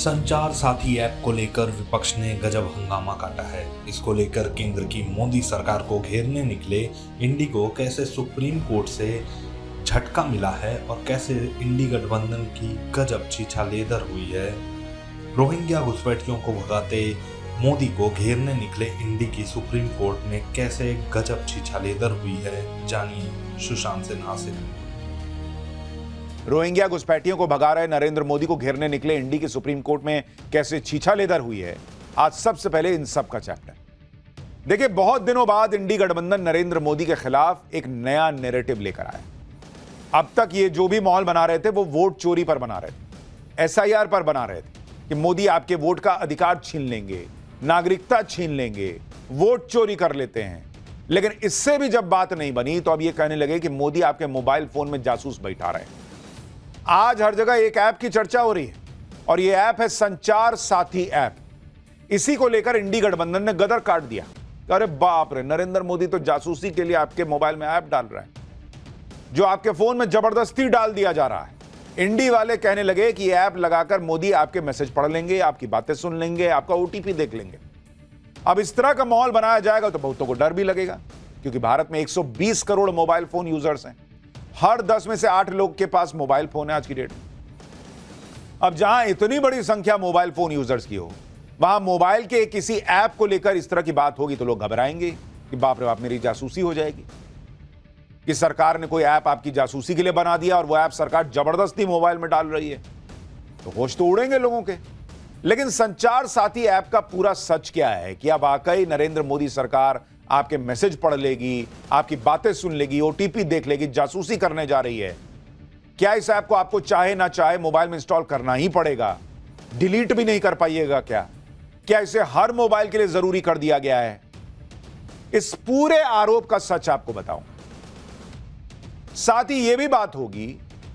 संचार साथी ऐप को लेकर विपक्ष ने गजब हंगामा काटा है। इसको लेकर केंद्र की मोदी सरकार को घेरने निकले इंडिगो कैसे सुप्रीम कोर्ट से झटका मिला है और कैसे इंडी गठबंधन की गजब छीछालेदर हुई है। रोहिंग्या घुसपैठियों को भगाते मोदी को घेरने निकले इंडी की सुप्रीम कोर्ट में कैसे गजब छीछालेदर हुई है, जानिए सुशांत सिन्हा से। रोहिंग्या घुसपैठियों को भगा रहे नरेंद्र मोदी को घेरने निकले इंडी की सुप्रीम कोर्ट में कैसे छीछालेदर हुई है, आज सबसे पहले इन सब का चैप्टर। देखिए, बहुत दिनों बाद इंडी गठबंधन नरेंद्र मोदी के खिलाफ एक नया नैरेटिव लेकर आया। अब तक ये जो भी माहौल बना रहे थे वो वोट चोरी पर बना रहे थे, एसआईआर पर बना रहे थे कि मोदी आपके वोट का अधिकार छीन लेंगे, नागरिकता छीन लेंगे, वोट चोरी कर लेते हैं। लेकिन इससे भी जब बात नहीं बनी तो अब ये कहने लगे कि मोदी आपके मोबाइल फोन में जासूस बैठा रहे हैं। आज हर जगह एक ऐप की चर्चा हो रही है और यह ऐप है संचार साथी ऐप। इसी को लेकर इंडी गठबंधन ने गदर काट दिया। अरे बाप रे, नरेंद्र मोदी तो जासूसी के लिए आपके मोबाइल में ऐप डाल रहा है जो आपके फोन में जबरदस्ती डाल दिया जा रहा है। इंडी वाले कहने लगे कि यह ऐप लगाकर मोदी आपके मैसेज पढ़ लेंगे, आपकी बातें सुन लेंगे, आपका ओटीपी देख लेंगे। अब इस तरह का माहौल बनाया जाएगा तो बहुतों को डर भी लगेगा, क्योंकि भारत में 120 करोड़ मोबाइल फोन यूजर्स हैं। हर 10 में से 8 लोग के पास मोबाइल फोन है आज की डेट में। अब जहां इतनी बड़ी संख्या मोबाइल फोन यूजर्स की हो, वहां मोबाइल के किसी ऐप को लेकर इस तरह की बात होगी तो लोग घबराएंगे कि बाप रे बाप, मेरी जासूसी हो जाएगी, कि सरकार ने कोई ऐप आपकी जासूसी के लिए बना दिया और वो ऐप सरकार जबरदस्ती मोबाइल में डाल रही है, तो होश तो उड़ेंगे लोगों के। लेकिन संचार साथी ऐप का पूरा सच क्या है कि अब वाकई नरेंद्र मोदी सरकार आपके मैसेज पढ़ लेगी, आपकी बातें सुन लेगी, ओटीपी देख लेगी, जासूसी करने जा रही है। क्या इस ऐप को आपको चाहे ना चाहे मोबाइल में इंस्टॉल करना ही पड़ेगा? डिलीट भी नहीं कर पाइएगा क्या इसे हर मोबाइल के लिए जरूरी कर दिया गया है? इस पूरे आरोप का सच आपको बताऊं। साथ ही यह भी बात होगी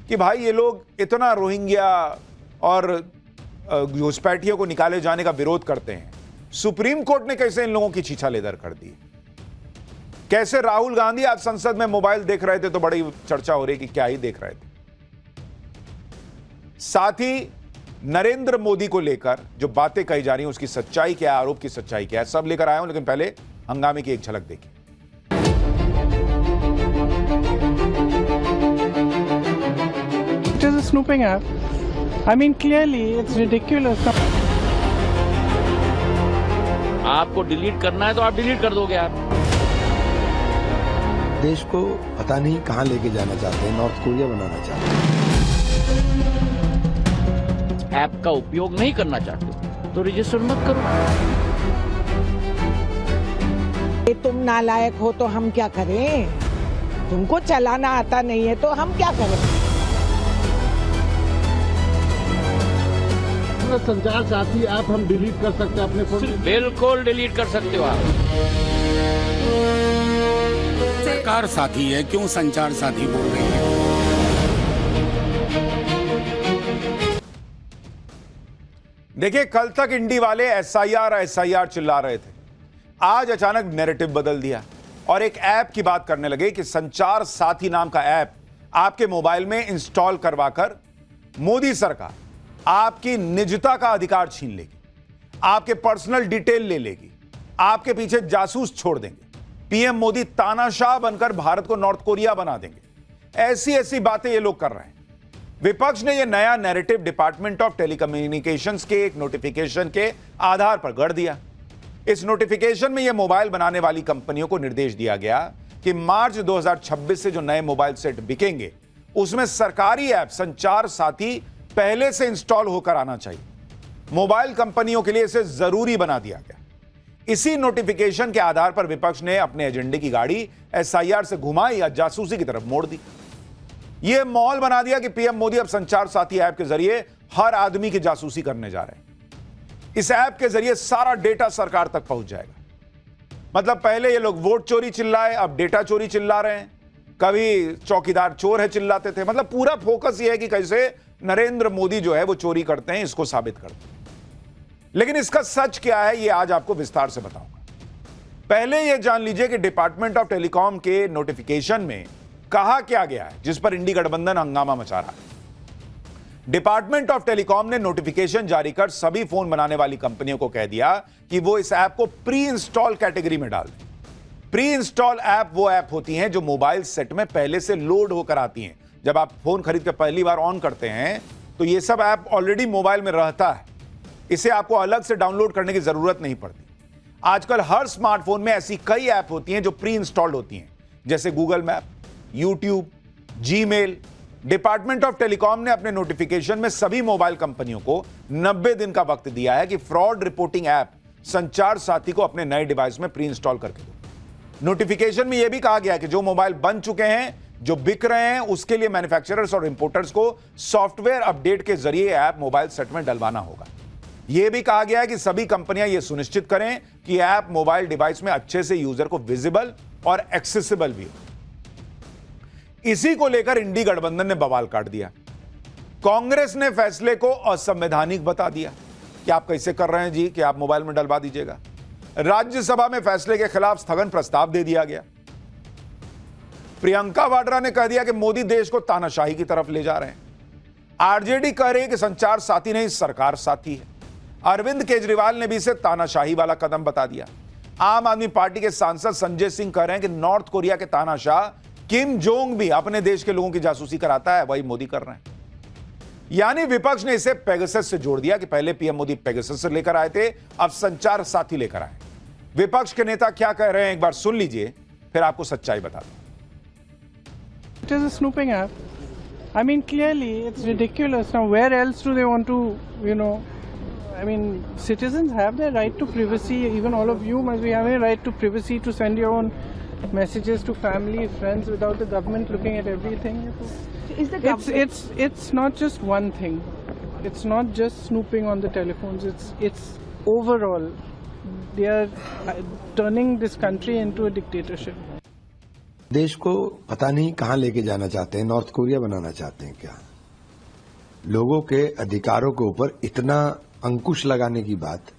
कि भाई ये लोग इतना रोहिंग्या और घुसपैठियों को निकाले जाने का विरोध करते हैं, सुप्रीम कोर्ट ने कैसे इन लोगों की छीछालेदर कर दी? कैसे राहुल गांधी आज संसद में मोबाइल देख रहे थे तो बड़ी चर्चा हो रही कि क्या ही देख रहे थे। साथ ही नरेंद्र मोदी को लेकर जो बातें कही जा रही हैं उसकी सच्चाई क्या है, आरोप की सच्चाई क्या है, सब लेकर आया हूं। लेकिन पहले हंगामे की एक झलक देखिए। It is a snooping app. I mean, clearly, it's ridiculous. आपको डिलीट करना है तो आप डिलीट कर दोगे। आप देश को पता नहीं कहां लेके जाना चाहते हैं, नॉर्थ कोरिया बनाना चाहते हैं। ऐप का उपयोग नहीं करना चाहते तो रजिस्टर मत करो। तुम नालायक हो तो हम क्या करें? तुमको चलाना आता नहीं है तो हम क्या करें? संचार साथी ऐप हम डिलीट कर सकते हैं अपने फोन में? बिल्कुल डिलीट कर सकते हो आप। संचार साथी है, क्यों संचार साथी बोल रही है? देखिए, कल तक इंडी वाले एसआईआर चिल्ला रहे थे। आज अचानक नैरेटिव बदल दिया और एक ऐप की बात करने लगे कि संचार साथी नाम का ऐप आपके मोबाइल में इंस्टॉल करवाकर मोदी सरकार आपकी निजता का अधिकार छीन लेगी, आपके पर्सनल डिटेल ले लेगी, आपके पीछे जासूस छोड़ देंगे। पीएम मोदी तानाशाह बनकर भारत को नॉर्थ कोरिया बना देंगे। ऐसी बातें ये लोग कर रहे हैं। विपक्ष ने यह नया नैरेटिव डिपार्टमेंट ऑफ टेलीकम्युनिकेशंस के एक नोटिफिकेशन के आधार पर गढ़ दिया। इस नोटिफिकेशन में यह मोबाइल बनाने वाली कंपनियों को निर्देश दिया गया कि मार्च 2026 से जो नए मोबाइल सेट बिकेंगे उसमें सरकारी ऐप संचार साथी पहले से इंस्टॉल होकर आना चाहिए। मोबाइल कंपनियों के लिए इसे जरूरी बना दिया गया। इसी नोटिफिकेशन के आधार पर विपक्ष ने अपने एजेंडे की गाड़ी एसआईआर से घुमाई या जासूसी की तरफ मोड़ दी। यह माहौल बना दिया कि पीएम मोदी अब संचार साथी ऐप के जरिए हर आदमी की जासूसी करने जा रहे हैं। इस ऐप के जरिए सारा डेटा सरकार तक पहुंच जाएगा। मतलब पहले ये लोग वोट चोरी चिल्लाए, अब डेटा चोरी चिल्ला रहे हैं। कभी चौकीदार चोर है चिल्लाते थे। मतलब पूरा फोकस यह है कि कैसे नरेंद्र मोदी जो है वो चोरी करते हैं, इसको साबित करते हैं। लेकिन इसका सच क्या है, यह आज आपको विस्तार से बताऊंगा। पहले यह जान लीजिए कि डिपार्टमेंट ऑफ टेलीकॉम के नोटिफिकेशन में कहा क्या गया है जिस पर इंडी गठबंधन हंगामा मचा रहा है। डिपार्टमेंट ऑफ टेलीकॉम ने नोटिफिकेशन जारी कर सभी फोन बनाने वाली कंपनियों को कह दिया कि वो इस ऐप को प्री इंस्टॉल कैटेगरी में डाल दें। प्री इंस्टॉल ऐप वो ऐप होती हैं जो मोबाइल सेट में पहले से लोड होकर आती हैं। जब आप फोन खरीद कर पहली बार ऑन करते हैं तो ये सब ऐप ऑलरेडी मोबाइल में रहता है, इसे आपको अलग से डाउनलोड करने की जरूरत नहीं पड़ती। आजकल हर स्मार्टफोन में ऐसी कई ऐप होती हैं जो प्री इंस्टॉल्ड होती हैं, जैसे Google map, YouTube, Gmail. Department of telecom ने अपने नोटिफिकेशन में सभी मोबाइल कंपनियों को 90 दिन का वक्त दिया है कि फ्रॉड रिपोर्टिंग ऐप संचार साथी को अपने नए डिवाइस में प्री इंस्टॉल करके दो। नोटिफिकेशन में यह भी कहा गया कि जो मोबाइल बन चुके हैं, जो बिक रहे हैं, उसके लिए मैन्युफैक्चरर्स और इंपोर्टर्स को सॉफ्टवेयर अपडेट के जरिए ऐप मोबाइल सेट में डलवाना होगा। यह भी कहा गया है कि सभी कंपनियां यह सुनिश्चित करें कि ऐप मोबाइल डिवाइस में अच्छे से यूजर को विजिबल और एक्सेसिबल भी हो। इसी को लेकर इंडी गठबंधन ने बवाल काट दिया। कांग्रेस ने फैसले को असंवैधानिक बता दिया कि आप कैसे कर रहे हैं जी कि आप मोबाइल में डलवा दीजिएगा। राज्यसभा में फैसले के खिलाफ स्थगन प्रस्ताव दे दिया गया। प्रियंका वाड्रा ने कह दिया कि मोदी देश को तानाशाही की तरफ ले जा रहे हैं। आरजेडी कह रही है कि संचार साथी नहीं, सरकार साथी है। अरविंद केजरीवाल ने भी इसे तानाशाही वाला कदम बता दिया। आम आदमी पार्टी के सांसद संजय सिंह कह रहे हैं कि नॉर्थ कोरिया के तानाशाह किम जोंग भी अपने देश के लोगों की जासूसी कराता है, वही मोदी कर रहे हैं। यानी विपक्ष ने इसे पेगासस से जोड़ दिया कि पहले पीएम मोदी पेगासस से लेकर आए थे, अब संचार साथी लेकर आए। विपक्ष के नेता क्या कह रहे हैं एक बार सुन लीजिए, फिर आपको सच्चाई बता दूं। It is a snooping app. I mean, clearly, it's ridiculous. Now, where else do they want to, I mean, citizens have their right to privacy. Even all of you must be having a right to privacy to send your own messages to family, friends, without the government looking at everything. Is the government... It's not just one thing. It's not just snooping on the telephones. It's overall. They are turning this country into a dictatorship. देश को पता नहीं कहां लेके जाना चाहते हैं, north Korea बनाना चाहते हैं क्या? लोगों के अधिकारों के ऊपर इतना अंकुश लगाने की बात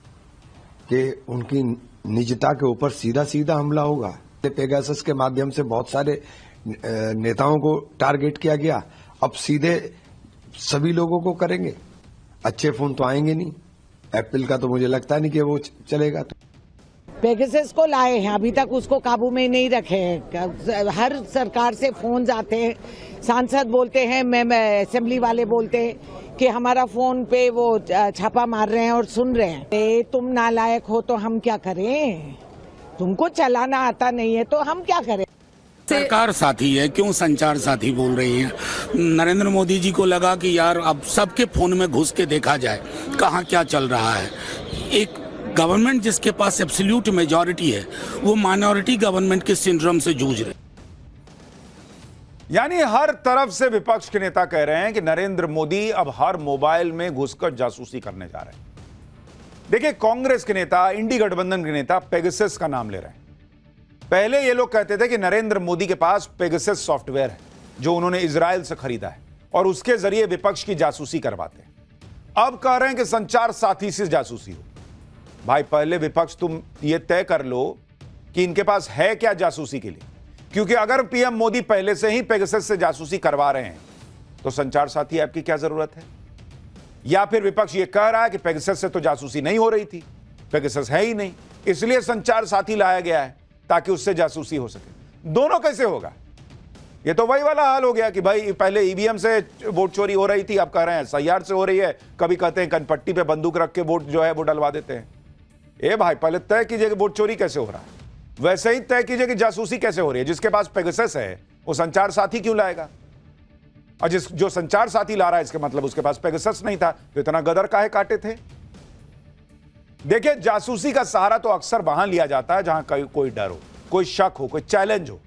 कि उनकी निजता के ऊपर सीधा सीधा हमला होगा। पेगासस के माध्यम से बहुत सारे नेताओं को टारगेट किया गया, अब सीधे सभी लोगों को करेंगे। अच्छे फोन तो आएंगे नहीं, एप्पल का तो मुझे लगता नहीं कि वो चलेगा। पेगासस को लाए हैं, अभी तक उसको काबू में नहीं रखे हैं। हर सरकार से फोन आते हैं, सांसद बोलते हैं, मैं असेंबली वाले बोलते हैं कि हमारा फोन पे वो छापा मार रहे हैं और सुन रहे हैं। तुम नालायक हो तो हम क्या करें? तुमको चलाना आता नहीं है तो हम क्या करें? सरकार साथी है, क्यों संचार साथी बोल रही हैं? नरेंद्र मोदी जी को लगा कि यार अब सबके फोन में घुस के देखा जाए कहाँ क्या चल रहा है। एक गवर्नमेंट जिसके पास एब्सोल्यूट मेजॉरिटी है, वो माइनॉरिटी गवर्नमेंट के सिंड्रोम से जूझ रहे। यानी हर तरफ से विपक्ष के नेता कह रहे हैं कि नरेंद्र मोदी अब हर मोबाइल में घुसकर जासूसी करने जा रहे हैं। देखिए, कांग्रेस के नेता, इंडी गठबंधन के नेता पेगासस का नाम ले रहे हैं। पहले ये लोग कहते थे कि नरेंद्र मोदी के पास पेगासस सॉफ्टवेयर है जो उन्होंने इजराइल से खरीदा है और उसके जरिए विपक्ष की जासूसी करवाते हैं। अब कह रहे हैं कि संचार साथी से जासूसी हो। भाई, पहले विपक्ष तुम ये तय कर लो कि इनके पास है क्या जासूसी के लिए, क्योंकि अगर पीएम मोदी पहले से ही पेगासस से जासूसी करवा रहे हैं तो संचार साथी ऐप की क्या जरूरत है? या फिर विपक्ष ये कह रहा है कि पेगासस से तो जासूसी नहीं हो रही थी, पेगासस है ही नहीं, इसलिए संचार साथी लाया गया है ताकि उससे जासूसी हो सके। दोनों कैसे होगा? ये तो वही वाला हाल हो गया कि भाई पहले ईवीएम से वोट चोरी हो रही थी, अब कह रहे हैं SIR से हो रही है। कभी कहते हैं कनपट्टी पे बंदूक रख के वोट जो है वो डलवा देते हैं। ए भाई, पहले तय कीजिए कि वोट चोरी कैसे हो रहा है, वैसे ही तय कीजिए कि जासूसी कैसे हो रही है। जिसके पास पेगासस है वो संचार साथी क्यों लाएगा? और जो संचार साथी ला रहा है इसके मतलब उसके पास पेगासस नहीं था, तो इतना गदर काहे काटे थे? देखिए, जासूसी का सहारा तो अक्सर वहां लिया जाता है जहां कोई डर हो, कोई शक हो, कोई चैलेंज हो।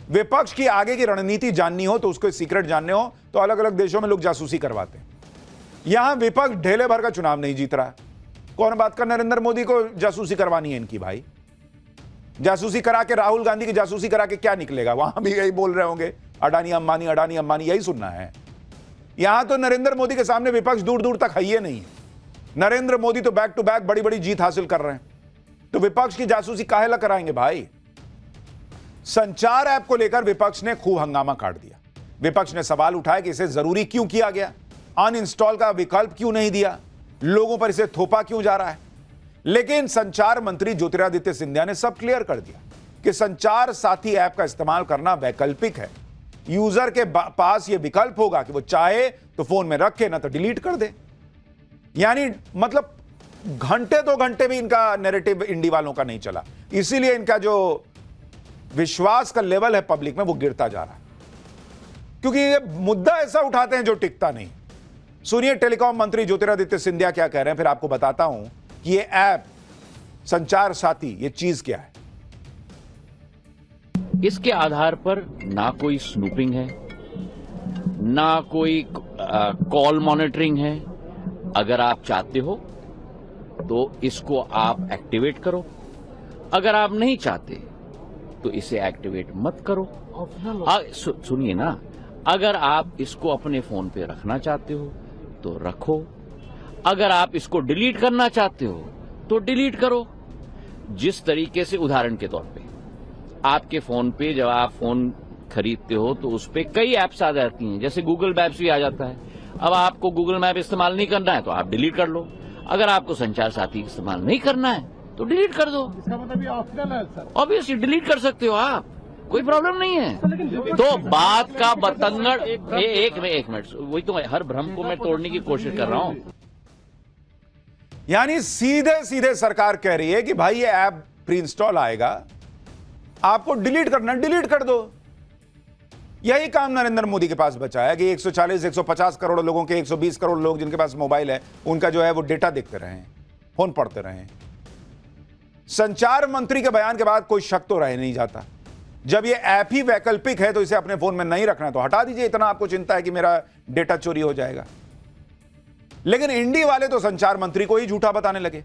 विपक्ष की आगे की रणनीति जाननी हो तो उसको सीक्रेट जानने हो तो अलग अलग देशों में लोग जासूसी करवाते हैं। यहां विपक्ष ढेले भर का चुनाव नहीं जीत रहा। कौन बात कर नरेंद्र मोदी को जासूसी करवानी है इनकी? भाई, जासूसी करा के, राहुल गांधी की जासूसी करा के क्या निकलेगा? वहां भी यही बोल रहे होंगे, अडानी अंबानी, अडानी अंबानी, यही सुनना है। यहां तो नरेंद्र मोदी के सामने विपक्ष दूर दूर तक है ही नहीं है। नरेंद्र मोदी तो बैक टू बैक बड़ी बड़ी जीत हासिल कर रहे हैं, तो विपक्ष की जासूसी काहे ला कराएंगे भाई? संचार ऐप को लेकर विपक्ष ने खूब हंगामा काट दिया। विपक्ष ने सवाल उठाया कि इसे जरूरी क्यों किया गया। अनइंस्टॉल का विकल्प क्यों नहीं दिया, लोगों पर इसे थोपा क्यों जा रहा है। लेकिन संचार मंत्री ज्योतिरादित्य सिंधिया ने सब क्लियर कर दिया कि संचार साथी ऐप का इस्तेमाल करना वैकल्पिक है। यूजर के पास यह विकल्प होगा कि वो चाहे तो फोन में रखे, ना तो डिलीट कर दे। यानी मतलब घंटे 2 घंटे भी इनका नैरेटिव इंडी वालों का नहीं चला, इसीलिए इनका जो विश्वास का लेवल है पब्लिक में वो गिरता जा रहा है, क्योंकि ये मुद्दा ऐसा उठाते हैं जो टिकता नहीं। सुनिए टेलीकॉम मंत्री ज्योतिरादित्य सिंधिया क्या कह रहे हैं, फिर आपको बताता हूं कि ये ऐप संचार साथी ये चीज क्या है। इसके आधार पर ना कोई स्नूपिंग है, ना कोई कॉल मॉनिटरिंग है। अगर आप चाहते हो तो इसको आप एक्टिवेट करो, अगर आप नहीं चाहते तो इसे एक्टिवेट मत करो। सुनिए ना, अगर आप इसको अपने फोन पे रखना चाहते हो तो रखो, अगर आप इसको डिलीट करना चाहते हो तो डिलीट करो। जिस तरीके से उदाहरण के तौर पे आपके फोन पे जब आप फोन खरीदते हो तो उस पे कई ऐप्स आ जाती हैं, जैसे गूगल मैप्स भी आ जाता है। अब आपको गूगल मैप इस्तेमाल नहीं करना है तो आप डिलीट कर लो, अगर आपको संचार साथी इस्तेमाल नहीं करना है तो डिलीट कर दो। इसका मतलब ये ऑप्शनल है सर। ऑब्वियसली डिलीट कर सकते हो आप, कोई प्रॉब्लम नहीं है। तो बात का बतंगड़ एक मिनट, वही तो हर भ्रम को मैं तोड़ने की कोशिश कर रहा हूं। यानी सीधे सीधे सरकार कह रही है कि भाई ये ऐप प्री इंस्टॉल आएगा, आपको डिलीट करना डिलीट कर दो। यही काम नरेंद्र मोदी के पास बचा है कि 140-150 करोड़ लोगों के 120 करोड़ लोग जिनके पास मोबाइल है, उनका जो है वो डेटा देखते रहे, फोन पढ़ते रहे। संचार मंत्री के बयान के बाद कोई शक तो रह नहीं जाता। जब ये ऐप ही वैकल्पिक है तो इसे अपने फोन में नहीं रखना तो हटा दीजिए, इतना आपको चिंता है कि मेरा डेटा चोरी हो जाएगा। लेकिन इंडी वाले तो संचार मंत्री को ही झूठा बताने लगे।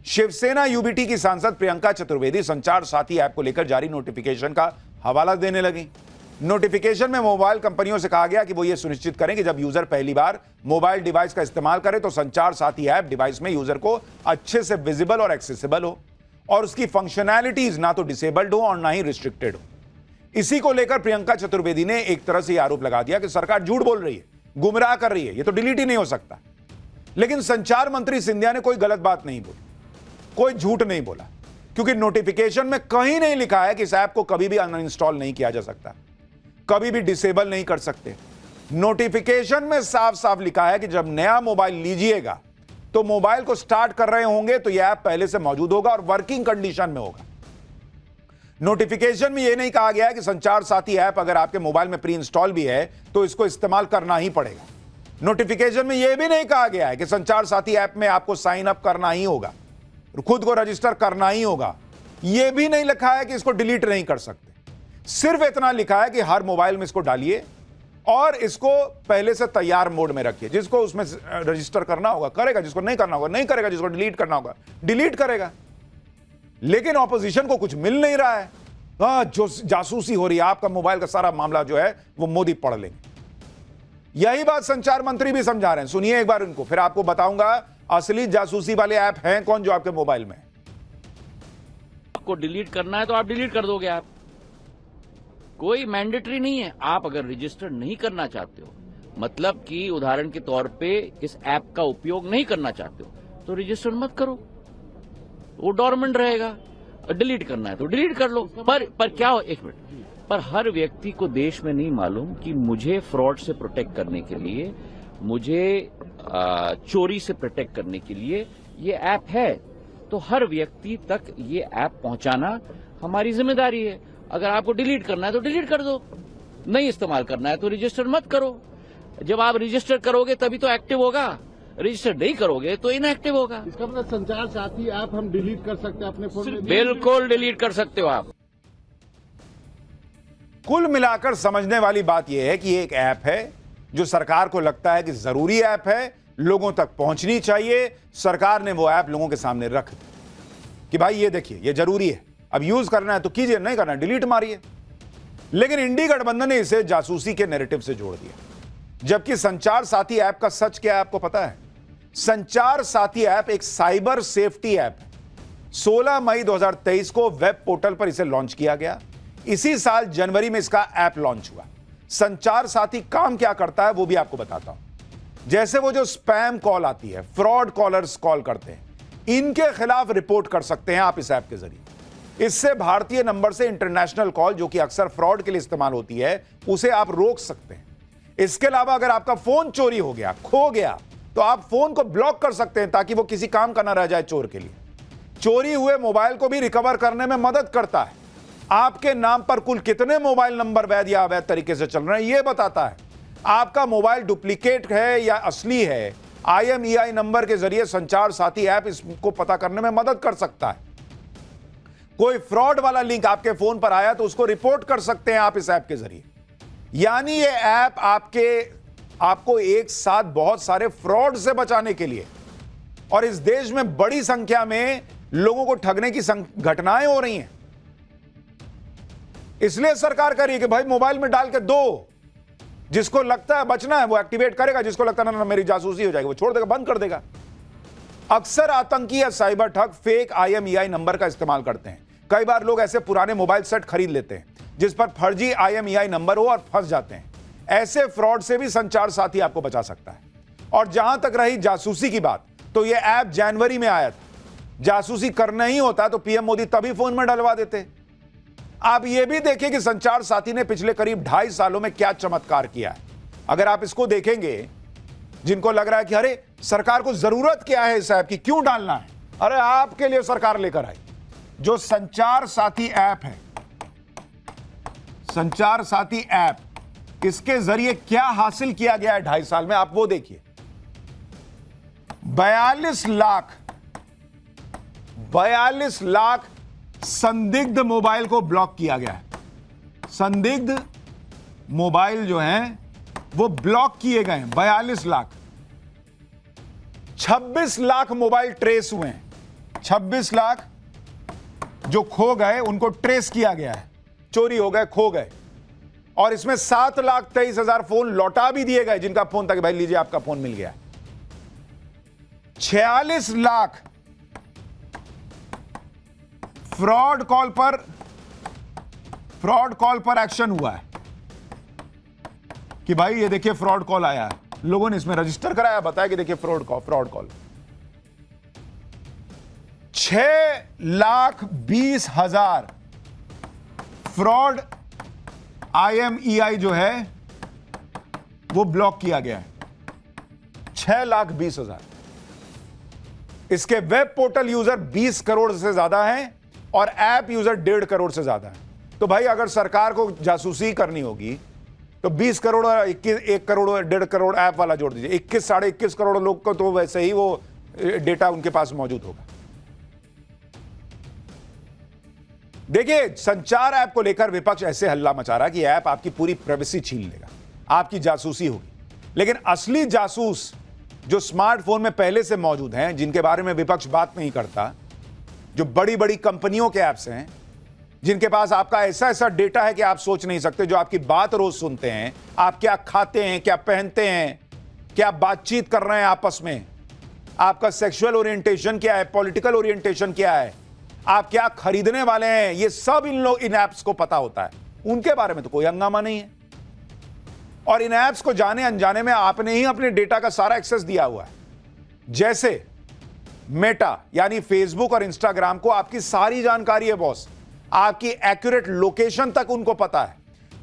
शिवसेना यूबीटी की सांसद प्रियंका चतुर्वेदी संचार साथी ऐप को लेकर जारी नोटिफिकेशन का हवाला देने लगी। नोटिफिकेशन में मोबाइल कंपनियों से कहा गया कि वो ये सुनिश्चित करें कि जब यूजर पहली बार मोबाइल डिवाइस का इस्तेमाल करे तो संचार साथी ऐप डिवाइस में यूजर को अच्छे से विजिबल और एक्सेसिबल हो, और उसकी फंक्शनैलिटीज ना तो डिसेबल्ड हो और ना ही रिस्ट्रिक्टेड हो। इसी को लेकर प्रियंका चतुर्वेदी ने एक तरह से आरोप लगा दिया कि सरकार झूठ बोल रही है, गुमराह कर रही है, ये तो डिलीट ही नहीं हो सकता। लेकिन संचार मंत्री सिंधिया ने कोई गलत बात नहीं बोली, कोई झूठ नहीं बोला, क्योंकि नोटिफिकेशन में कहीं नहीं लिखा है कि इस ऐप को कभी भी अनइंस्टॉल नहीं किया जा सकता, कभी भी डिसेबल नहीं कर सकते। नोटिफिकेशन में साफ साफ लिखा है कि जब नया मोबाइल लीजिएगा तो मोबाइल को स्टार्ट कर रहे होंगे तो यह ऐप पहले से मौजूद होगा और वर्किंग कंडीशन में होगा। नोटिफिकेशन में यह नहीं कहा गया है कि संचार साथी ऐप अगर आपके मोबाइल में प्री इंस्टॉल भी है तो इसको इस्तेमाल करना ही पड़ेगा। नोटिफिकेशन में यह भी नहीं कहा गया है कि संचार साथी ऐप में आपको साइन अप करना ही होगा, खुद को रजिस्टर करना ही होगा। यह भी नहीं लिखा है कि इसको डिलीट नहीं कर सकते। सिर्फ इतना लिखा है कि हर मोबाइल में इसको डालिए और इसको पहले से तैयार मोड में रखिए। जिसको उसमें रजिस्टर करना होगा करेगा, जिसको नहीं करना होगा नहीं करेगा, जिसको डिलीट करना होगा डिलीट करेगा। लेकिन ऑपोजिशन को कुछ मिल नहीं रहा है। जो जासूसी हो रही है, आपका मोबाइल का सारा मामला जो है वो मोदी पढ़ लेंगे। यही बात संचार मंत्री भी समझा रहे हैं। सुनिए एक बार इनको, फिर आपको बताऊंगा असली जासूसी वाले ऐप हैं कौन जो आपके मोबाइल में। आपको डिलीट करना है तो आप डिलीट कर दोगे, आप कोई मैंडेटरी नहीं है। आप अगर रजिस्टर नहीं करना चाहते हो, मतलब कि उदाहरण के तौर पे इस ऐप का उपयोग नहीं करना चाहते हो तो रजिस्टर मत करो, वो डॉर्मेंट रहेगा। डिलीट करना है तो डिलीट कर लो। पर क्या हो, एक मिनट, पर हर व्यक्ति को देश में नहीं मालूम कि मुझे फ्रॉड से प्रोटेक्ट करने के लिए, मुझे चोरी से प्रोटेक्ट करने के लिए ये ऐप है। तो हर व्यक्ति तक ये ऐप पहुंचाना हमारी जिम्मेदारी है। अगर आपको डिलीट करना है तो डिलीट कर दो, नहीं इस्तेमाल करना है तो रजिस्टर मत करो। जब आप रजिस्टर करोगे तभी तो एक्टिव होगा, रजिस्टर नहीं करोगे तो इनएक्टिव होगा। इसका मतलब संचार साथी ऐप हम डिलीट कर सकते हैं अपने फोन में? बिल्कुल डिलीट कर सकते हो आप। कुल मिलाकर समझने वाली बात यह है कि ये एक ऐप है जो सरकार को लगता है कि जरूरी ऐप है, लोगों तक पहुंचनी चाहिए। सरकार ने वो ऐप लोगों के सामने रख दी कि भाई ये देखिए ये जरूरी है, अब यूज करना है तो कीजिए, नहीं करना डिलीट मारिए। लेकिन इंडी गठबंधन ने इसे जासूसी के नैरेटिव से जोड़ दिया। जबकि संचार साथी ऐप का सच क्या है आपको पता है? संचार साथी ऐप एक साइबर सेफ्टी ऐप है। 16 मई 2023 को वेब पोर्टल पर इसे लॉन्च किया गया। इसी साल जनवरी में इसका ऐप लॉन्च हुआ। संचार साथी काम क्या करता है वो भी आपको बताता हूं। जैसे वो जो स्पैम कॉल आती है, फ्रॉड कॉलर्स कॉल करते हैं, इनके खिलाफ रिपोर्ट कर सकते हैं आप इस ऐप के जरिए। इससे भारतीय नंबर से इंटरनेशनल कॉल, जो कि अक्सर फ्रॉड के लिए इस्तेमाल होती है, उसे आप रोक सकते हैं। इसके अलावा अगर आपका फोन चोरी हो गया, खो गया, तो आप फोन को ब्लॉक कर सकते हैं ताकि वो किसी काम का ना रह जाए चोर के लिए। चोरी हुए मोबाइल को भी रिकवर करने में मदद करता है। आपके नाम पर कुल कितने मोबाइल नंबर वैध या अवैध तरीके से चल रहे हैं, यह बताता है। आपका मोबाइल डुप्लीकेट है या असली है, IMEI नंबर के जरिए संचार साथी ऐप इसको पता करने में मदद कर सकता है। कोई फ्रॉड वाला लिंक आपके फोन पर आया तो उसको रिपोर्ट कर सकते हैं आप इस ऐप के जरिए। यानी ये ऐप आपको एक साथ बहुत सारे फ्रॉड से बचाने के लिए, और इस देश में बड़ी संख्या में लोगों को ठगने की घटनाएं हो रही हैं, इसलिए सरकार कह रही है कि भाई मोबाइल में डाल के दो, जिसको लगता है बचना है वो एक्टिवेट करेगा, जिसको लगता है ना मेरी जासूसी हो जाएगी वो छोड़ देगा, बंद कर देगा। अक्सर आतंकी या साइबर ठग फेक IMEI नंबर का इस्तेमाल करते हैं। कई बार लोग ऐसे पुराने मोबाइल सेट खरीद लेते हैं जिस पर फर्जी IMEI नंबर हो और फंस जाते हैं। ऐसे फ्रॉड से भी संचार साथी आपको बचा सकता है। और जहां तक रही जासूसी की बात, तो यह ऐप जनवरी में आया था। जासूसी करना ही होता तो PM मोदी तभी फोन में डलवा देते। आप यह भी देखिए कि संचार साथी ने पिछले करीब 2.5 सालों में क्या चमत्कार किया है। अगर आप इसको देखेंगे, जिनको लग रहा है कि अरे सरकार को जरूरत क्या है इस ऐप की, क्यों डालना है, अरे आपके लिए सरकार लेकर आई। जो संचार साथी ऐप है, संचार साथी ऐप, इसके जरिए क्या हासिल किया गया है 2.5 साल में, आप वो देखिए। 42 लाख संदिग्ध मोबाइल को ब्लॉक किया गया है। संदिग्ध मोबाइल जो हैं वो ब्लॉक किए गए हैं, 42 लाख। 26 लाख मोबाइल ट्रेस हुए हैं। 26 लाख जो खो गए उनको ट्रेस किया गया है, चोरी हो गए, खो गए। और इसमें 7,23,000 फोन लौटा भी दिए गए, जिनका फोन था कि भाई लीजिए आपका फोन मिल गया। 46 लाख फ्रॉड कॉल पर एक्शन हुआ है कि भाई ये देखिए फ्रॉड कॉल आया है, लोगों ने इसमें रजिस्टर कराया, बताया कि देखिए फ्रॉड कॉल। 6,20,000 फ्रॉड IMEI जो है वो ब्लॉक किया गया है। 6,20,000। इसके वेब पोर्टल यूजर 20 करोड़ से ज्यादा हैं और ऐप यूजर 1.5 करोड़ से ज्यादा है। तो भाई अगर सरकार को जासूसी करनी होगी तो 20 करोड़ और 1 करोड़ 1.5 करोड़ ऐप वाला जोड़ दीजिए, 21 साढ़े 21 करोड़ लोग को तो वैसे ही वो डेटा उनके पास मौजूद होगा। देखिए, संचार ऐप को लेकर विपक्ष ऐसे हल्ला मचा रहा है कि ऐप आपकी पूरी प्राइवेसी छीन लेगा, आपकी जासूसी होगी। लेकिन असली जासूस जो स्मार्टफोन में पहले से मौजूद हैं, जिनके बारे में विपक्ष बात नहीं करता, जो बड़ी बड़ी कंपनियों के ऐप्स हैं, जिनके पास आपका ऐसा ऐसा डेटा है कि आप सोच नहीं सकते, जो आपकी बात रोज सुनते हैं, आप क्या खाते हैं, क्या पहनते हैं, क्या बातचीत कर रहे हैं आपस में, आपका सेक्सुअल ओरिएंटेशन क्या है, पॉलिटिकल ओरिएंटेशन क्या है, आप क्या खरीदने वाले हैं, ये सब इन ऐप्स को पता होता है। उनके बारे में तो कोई हंगामा नहीं है। और इन ऐप्स को जाने अनजाने में आपने ही अपने डेटा का सारा एक्सेस दिया हुआ है। जैसे मेटा यानी फेसबुक और इंस्टाग्राम को आपकी सारी जानकारी है बॉस, आपकी एक्यूरेट लोकेशन तक उनको पता है,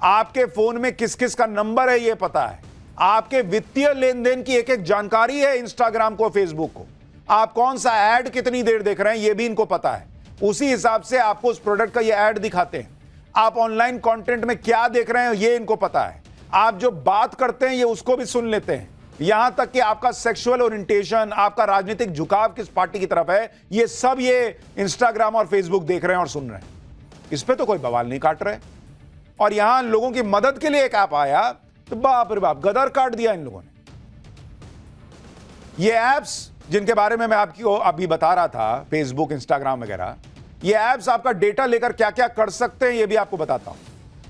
आपके फोन में किस किस का नंबर है ये पता है, आपके वित्तीय लेन देन की एक एक जानकारी है इंस्टाग्राम को, फेसबुक को, आप कौन सा ऐड कितनी देर देख रहे हैं ये भी इनको पता है। उसी हिसाब से आपको उस प्रोडक्ट का ये ऐड दिखाते हैं। आप ऑनलाइन कंटेंट में क्या देख रहे हैं ये इनको पता है। आप जो बात करते हैं ये उसको भी सुन लेते हैं। यहां तक कि आपका सेक्सुअल ओरिएंटेशन, आपका राजनीतिक झुकाव किस पार्टी की तरफ है, ये सब ये इंस्टाग्राम और फेसबुक देख रहे हैं और सुन रहे हैं। इस पे तो कोई बवाल नहीं काट रहे। और यहां लोगों की मदद के लिए एक ऐप आया तो बाप रे बाप, गदर काट दिया इन लोगों ने। ये ऐप्स जिनके बारे में मैं आपको अभी बता रहा था, फेसबुक, इंस्टाग्राम वगैरह, ये ऐप्स आपका डेटा लेकर क्या क्या कर सकते हैं ये भी आपको बताता हूं।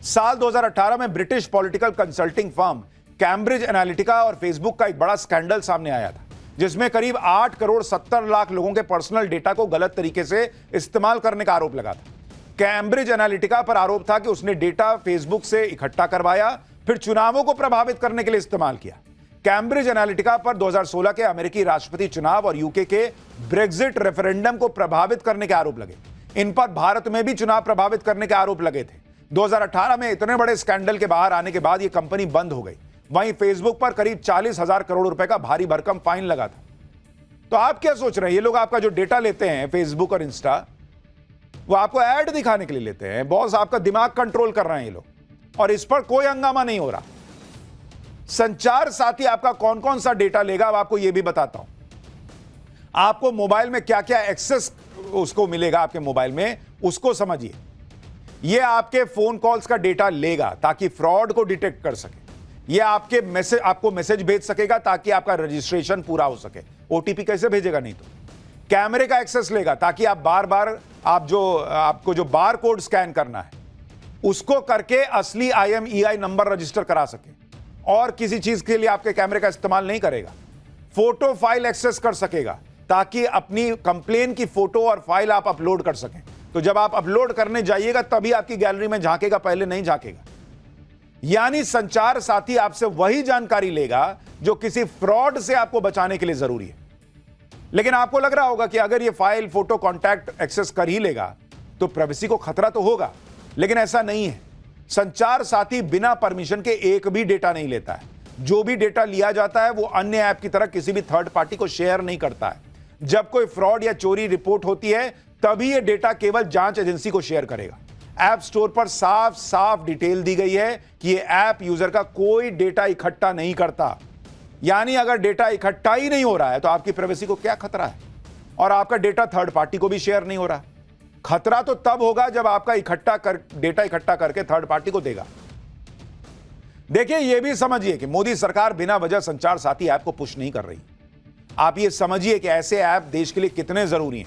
साल 2018 में British political consulting firm Cambridge Analytica और फेसबुक का एक बड़ा स्कैंडल सामने आया था, जिसमें करीब 8 करोड़ 70 लाख लोगों के पर्सनल डेटा को गलत तरीके से इस्तेमाल करने का आरोप लगा था। कैम्ब्रिज एनालिटिका पर आरोप था कि उसने डेटा फेसबुक से इकट्ठा करवाया, फिर चुनावों को प्रभावित करने के लिए इस्तेमाल किया। कैम्ब्रिज एनालिटिका पर 2016 के अमेरिकी राष्ट्रपति चुनाव और यूके के ब्रेक्जिट रेफरेंडम को प्रभावित करने के आरोप लगे। इन पर भारत में भी चुनाव प्रभावित करने के आरोप लगे थे। 2018 में इतने बड़े स्कैंडल के बाहर आने के बाद यह कंपनी बंद हो गई। वहीं फेसबुक पर करीब 40,000 करोड़ रुपए का भारी भरकम फाइन लगा था। तो आप क्या सोच रहे हैं? ये लोग आपका जो डेटा लेते हैं फेसबुक और इंस्टा, वो आपको ऐड दिखाने के लिए लेते हैं। बॉस आपका दिमाग कंट्रोल कर रहे हैं ये लोग, और इस पर कोई हंगामा नहीं हो रहा। संचार साथी आपका कौन कौन सा डेटा लेगा, अब आपको यह भी बताता हूं। आपको मोबाइल में क्या क्या एक्सेस उसको मिलेगा, आपके मोबाइल में, उसको समझिए। यह आपके फोन कॉल्स का डेटा लेगा ताकि फ्रॉड को डिटेक्ट कर सके। यह आपको मैसेज भेज सकेगा ताकि आपका रजिस्ट्रेशन पूरा हो सके। ओटीपी कैसे भेजेगा? नहीं तो कैमरे का एक्सेस लेगा ताकि आप बार बार आपको जो बार कोड स्कैन करना है उसको करके असली IMEI नंबर रजिस्टर करा सके, और किसी चीज के लिए आपके कैमरे का इस्तेमाल नहीं करेगा। फोटो फाइल एक्सेस कर सकेगा ताकि अपनी कंप्लेन की फोटो और फाइल आप अपलोड कर सकें। तो जब आप अपलोड करने जाइएगा तभी आपकी गैलरी में झांकेगा, पहले नहीं झांकेगा। यानी संचार साथी आपसे वही जानकारी लेगा जो किसी फ्रॉड से आपको बचाने के लिए जरूरी है। लेकिन आपको लग रहा होगा कि अगर ये फाइल, फोटो, कॉन्टैक्ट एक्सेस कर ही लेगा तो प्राइवेसी को खतरा तो होगा, लेकिन ऐसा नहीं है। संचार साथी बिना परमिशन के एक भी डेटा नहीं लेता है। जो भी डेटा लिया जाता है वो अन्य ऐप की तरह किसी भी थर्ड पार्टी को शेयर नहीं करता है। जब कोई फ्रॉड या चोरी रिपोर्ट होती है तभी ये डेटा केवल जांच एजेंसी को शेयर करेगा। ऐप स्टोर पर साफ साफ डिटेल दी गई है कि ये ऐप यूजर का कोई डेटा इकट्ठा नहीं करता। यानी अगर डेटा इकट्ठा ही नहीं हो रहा है तो आपकी प्राइवेसी को क्या खतरा है? और आपका डेटा थर्ड पार्टी को भी शेयर नहीं हो रहा। खतरा तो तब होगा जब आपका डेटा इकट्ठा करके थर्ड पार्टी को देगा। देखिए, यह भी समझिए कि मोदी सरकार बिना वजह संचार साथी ऐप को पुश नहीं कर रही। आप ये समझिए कि ऐसे ऐप देश के लिए कितने जरूरी हैं।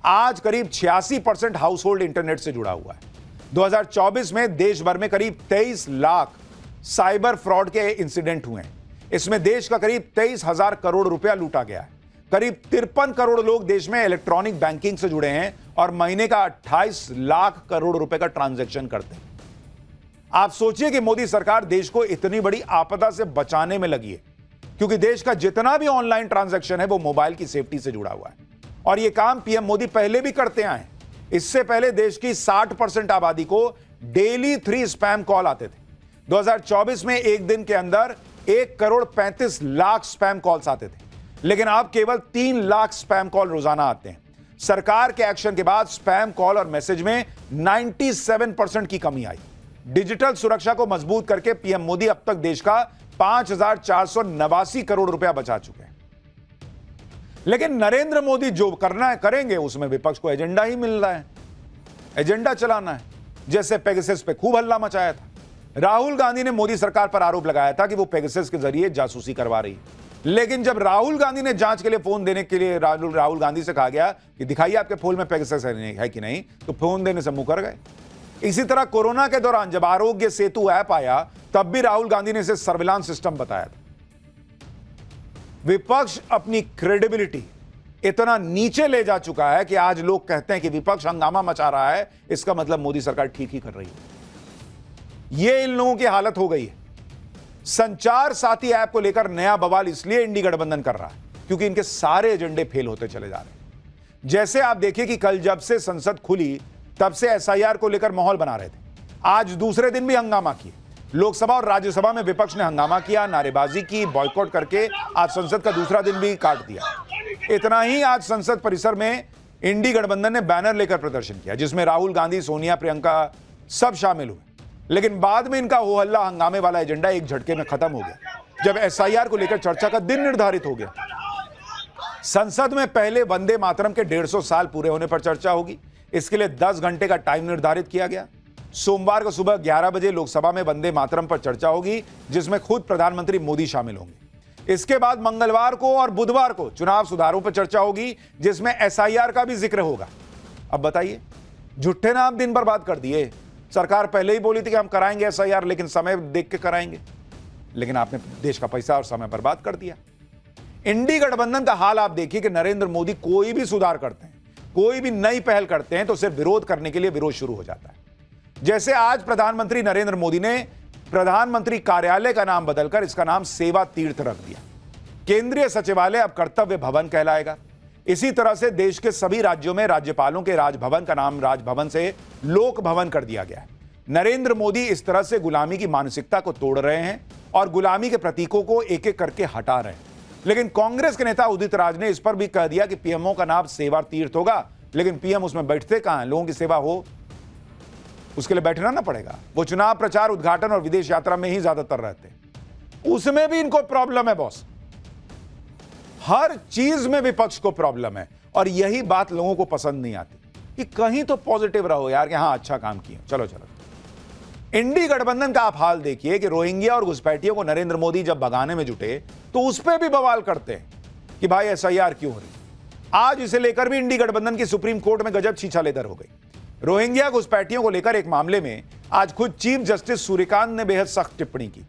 आज करीब 86% हाउस होल्ड इंटरनेट से जुड़ा हुआ है। 2024 में देश भर में करीब 23 लाख साइबर फ्रॉड के इंसिडेंट हुए हैं। इसमें देश का करीब 23,000 करोड़ रुपया लूटा गया है। करीब 53 करोड़ लोग देश में इलेक्ट्रॉनिक बैंकिंग से जुड़े हैं और महीने का 28 लाख करोड़ रुपए का ट्रांजैक्शन करते हैं। आप सोचिए कि मोदी सरकार देश को इतनी बड़ी आपदा से बचाने में लगी है, क्योंकि देश का जितना भी ऑनलाइन ट्रांजैक्शन है वो मोबाइल की सेफ्टी से जुड़ा हुआ है। और यह काम पीएम मोदी पहले भी करते आए हैं। इससे पहले देश की 60% आबादी को डेली 3 स्पैम कॉल आते थे। 2024 में एक दिन के अंदर 1,35,00,000 स्पैम कॉल्स आते थे, लेकिन अब केवल 3 लाख स्पैम कॉल रोजाना आते हैं। सरकार के एक्शन के बाद स्पैम कॉल और मैसेज में 97% की कमी आई। डिजिटल सुरक्षा को मजबूत करके पीएम मोदी अब तक देश का 5,489 करोड़ रुपया बचा चुके हैं। लेकिन नरेंद्र मोदी जो करना है करेंगे, उसमें विपक्ष को एजेंडा ही मिल रहा है, एजेंडा चलाना है। जैसे पेगासस पे खूब हल्ला मचाया था। राहुल गांधी ने मोदी सरकार पर आरोप लगाया था कि वो पेगासस के जरिए जासूसी करवा रही है। लेकिन जब राहुल गांधी ने जांच के लिए फोन देने के लिए राहुल गांधी से कहा गया कि दिखाइए आपके फोन में पेगासस है कि नहीं, तो फोन देने से मुकर गए। इसी तरह कोरोना के दौरान जब आरोग्य सेतु ऐप आया तब भी राहुल गांधी ने इसे सर्विलांस सिस्टम बताया था। विपक्ष अपनी क्रेडिबिलिटी इतना नीचे ले जा चुका है कि आज लोग कहते हैं कि विपक्ष हंगामा मचा रहा है, इसका मतलब मोदी सरकार ठीक ही कर रही है। यह इन लोगों की हालत हो गई है। संचार साथी ऐप को लेकर नया बवाल इसलिए इंडी गठबंधन कर रहा है क्योंकि इनके सारे एजेंडे फेल होते चले जा रहे हैं। जैसे आप देखिए कि कल जब से संसद खुली तब से SIR को लेकर माहौल बना रहे थे। आज दूसरे दिन भी हंगामा किए। लोकसभा और राज्यसभा में विपक्ष ने हंगामा किया, नारेबाजी की, बॉयकॉट करके आज संसद का दूसरा दिन भी काट दिया। इतना ही, आज संसद परिसर में इंडी गठबंधन ने बैनर लेकर प्रदर्शन किया जिसमें राहुल गांधी, सोनिया, प्रियंका सब शामिल हुए। लेकिन बाद में इनका हो हल्ला हंगामे वाला एजेंडा एक झटके में खत्म हो गया जब SIR को लेकर चर्चा का दिन निर्धारित हो गया। संसद में पहले वंदे मातरम के 150 साल पूरे होने पर चर्चा होगी। इसके लिए 10 घंटे का टाइम निर्धारित किया गया। सोमवार को सुबह 11 बजे लोकसभा में वंदे मातरम पर चर्चा होगी जिसमें खुद प्रधानमंत्री मोदी शामिल होंगे। इसके बाद मंगलवार को और बुधवार को चुनाव सुधारों पर चर्चा होगी जिसमें SIR का भी जिक्र होगा। अब बताइए, झूठे ना आप दिन बर्बाद कर दिए। सरकार पहले ही बोली थी कि हम कराएंगे SIR, लेकिन समय देख के कराएंगे, लेकिन आपने देश का पैसा और समय बर्बाद कर दिया। इंडी गठबंधन का हाल आप देखिए कि नरेंद्र मोदी कोई भी सुधार करते हैं, कोई भी नई पहल करते हैं तो सिर्फ विरोध करने के लिए विरोध शुरू हो जाता है। जैसे आज प्रधानमंत्री नरेंद्र मोदी ने प्रधानमंत्री कार्यालय का नाम बदलकर इसका नाम सेवा तीर्थ रख दिया। केंद्रीय सचिवालय अब कर्तव्य भवन कहलाएगा। इसी तरह से देश के सभी राज्यों में राज्यपालों के राजभवन का नाम राजभवन से लोक भवन कर दिया गया है। नरेंद्र मोदी इस तरह से गुलामी की मानसिकता को तोड़ रहे हैं और गुलामी के प्रतीकों को एक एक करके हटा रहे हैं। लेकिन कांग्रेस के नेता उदित राज ने इस पर भी कह दिया कि पीएमओ का नाम सेवा तीर्थ होगा, लेकिन पीएम उसमें बैठते कहां हैं? लोगों की सेवा हो उसके लिए बैठना ना पड़ेगा। वो चुनाव प्रचार, उद्घाटन और विदेश यात्रा में ही ज्यादातर रहते हैं। उसमें भी इनको प्रॉब्लम है बॉस, हर चीज में विपक्ष को प्रॉब्लम है और यही बात लोगों को पसंद नहीं आती कि कहीं तो पॉजिटिव रहो यार कि हाँ अच्छा काम किया। चलो इंडी गठबंधन का आप हाल देखिए कि रोहिंग्या और घुसपैठियों को नरेंद्र मोदी जब भगाने में जुटे तो उस पर भी बवाल करते हैं कि भाई एसआईआर क्यों हो रही। आज इसे लेकर भी इंडी गठबंधन की सुप्रीम कोर्ट में गजब छीछालेदर हो गई। रोहिंग्या घुसपैठियों को लेकर एक मामले में आज खुद चीफ जस्टिस सूर्यकांत ने बेहद सख्त टिप्पणी की।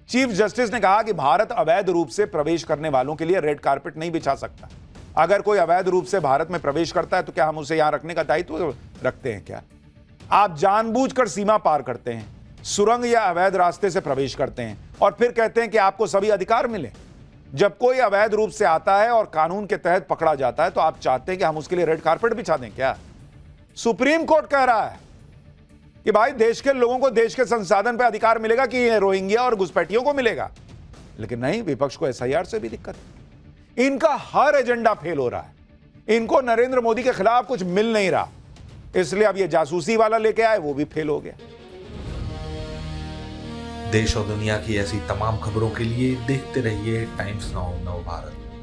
चीफ जस्टिस ने कहा कि भारत अवैध रूप से प्रवेश करने वालों के लिए रेड कारपेट नहीं बिछा सकता। अगर कोई अवैध रूप से भारत में प्रवेश करता है तो क्या हम उसे यहां रखने का दायित्व रखते हैं? क्या आप जानबूझकर सीमा पार करते हैं, सुरंग या अवैध रास्ते से प्रवेश करते हैं और फिर कहते हैं कि आपको सभी अधिकार मिले? जब कोई अवैध रूप से आता है और कानून के तहत पकड़ा जाता है तो आप चाहते हैं कि हम उसके लिए रेड कारपेट बिछा दें क्या? सुप्रीम कोर्ट कह रहा है कि भाई देश के लोगों को देश के संसाधन पर अधिकार मिलेगा कि रोहिंग्या और घुसपैठियों को मिलेगा। लेकिन नहीं, विपक्ष को एसआईआर से भी दिक्कत है। इनका हर एजेंडा फेल हो रहा है। इनको नरेंद्र मोदी के खिलाफ कुछ मिल नहीं रहा, इसलिए अब ये जासूसी वाला लेके आए, वो भी फेल हो गया। देश और दुनिया की ऐसी तमाम खबरों के लिए देखते रहिए टाइम्स नाउ नव भारत।